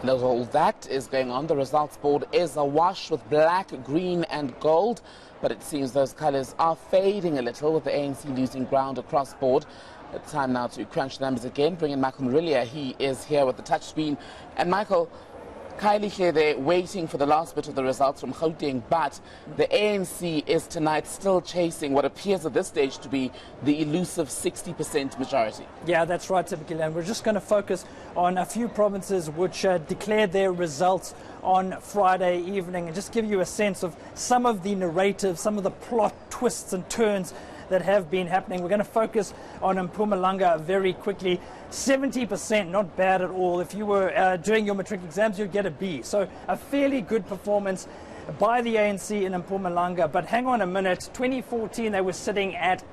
And as all that is going on, the results board is awash with black, green and gold. But it seems those colours are fading a little, with the ANC losing ground across board. It's time now to crunch the numbers again. Bring in Michael Marilia. He is here with the touchscreen. And Michael, Kylie here, they're waiting for the last bit of the results from Gauteng, but the ANC is tonight still chasing what appears at this stage to be the elusive 60% majority. Yeah, that's right, typically. And we're just going to focus on a few provinces which declared their results on Friday evening and just give you a sense of some of the narrative, some of the plot twists and turns that have been happening. We're going to focus on Mpumalanga very quickly. 70%, not bad at all. If you were doing your matric exams, you'd get a B. So a fairly good performance by the ANC in Mpumalanga. But hang on a minute, 2014 they were sitting at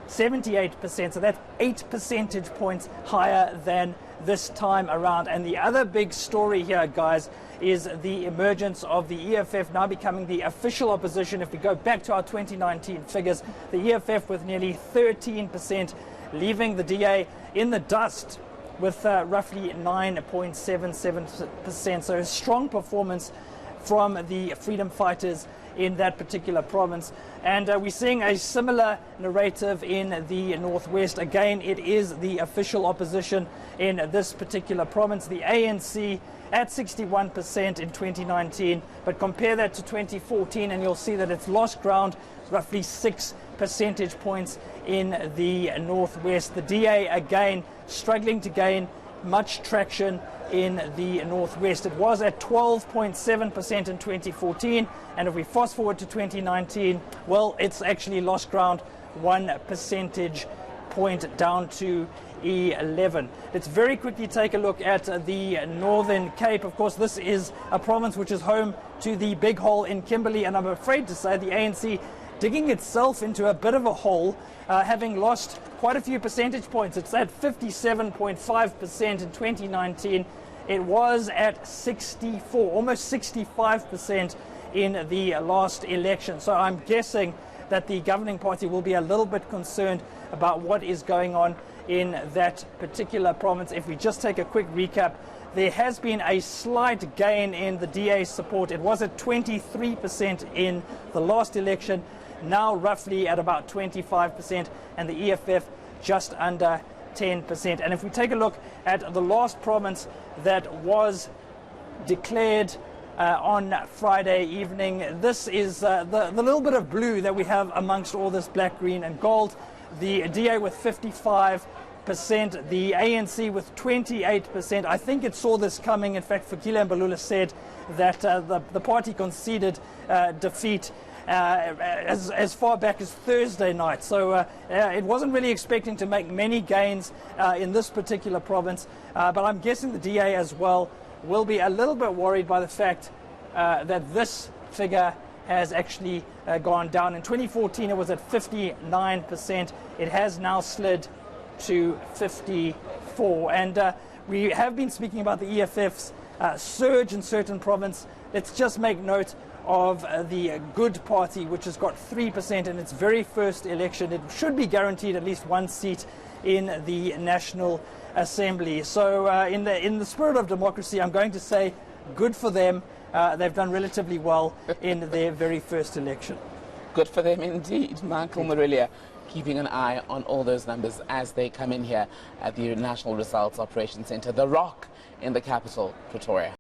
78%, so that's 8 percentage points higher than this time around. And the other big story here, guys, is the emergence of the EFF now becoming the official opposition. If we go back to our 2019 figures, the EFF with nearly 13%, leaving the DA in the dust with roughly 9.77%. So a strong performance from the freedom fighters in that particular province. And we're seeing a similar narrative in the Northwest. Again, it is the official opposition in this particular province. The ANC at 61% in 2019, but compare that to 2014 and you'll see that it's lost ground, roughly 6 percentage points in the Northwest. The DA again struggling to gain much traction in the Northwest. It was at 12.7% in 2014, and if we fast forward to 2019, well, it's actually lost ground 1 percentage point down to 11. Let's very quickly take a look at the Northern Cape. Of course, this is a province which is home to the big hole in Kimberley, and I'm afraid to say the ANC digging itself into a bit of a hole, having lost quite a few percentage points. It's at 57.5% in 2019. It was at 64, almost 65% in the last election. So I'm guessing that the governing party will be a little bit concerned about what is going on in that particular province. If we just take a quick recap, there has been a slight gain in the DA's support. It was at 23% in the last election, now roughly at about 25%, and the EFF just under 10%. And if we take a look at the last province that was declared on Friday evening, this is the little bit of blue that we have amongst all this black, green and gold. The DA with 55%, the ANC with 28%. I think it saw this coming. In fact, Fikile Mbalula said that the party conceded defeat as far back as Thursday night. So it wasn't really expecting to make many gains in this particular province. But I'm guessing the DA as well will be a little bit worried by the fact that this figure has actually gone down. In 2014, it was at 59%. It has now slid to 54%. And we have been speaking about the EFF's surge in certain provinces. Let's just make note of the Good Party, which has got 3% in its very first election. It should be guaranteed at least one seat in the National Assembly. So in the spirit of democracy, I'm going to say good for them. They've done relatively well in their very first election. Good for them indeed. Michael Marilia keeping an eye on all those numbers as they come in here at the National Results Operations Centre, The Rock in the capital, Pretoria.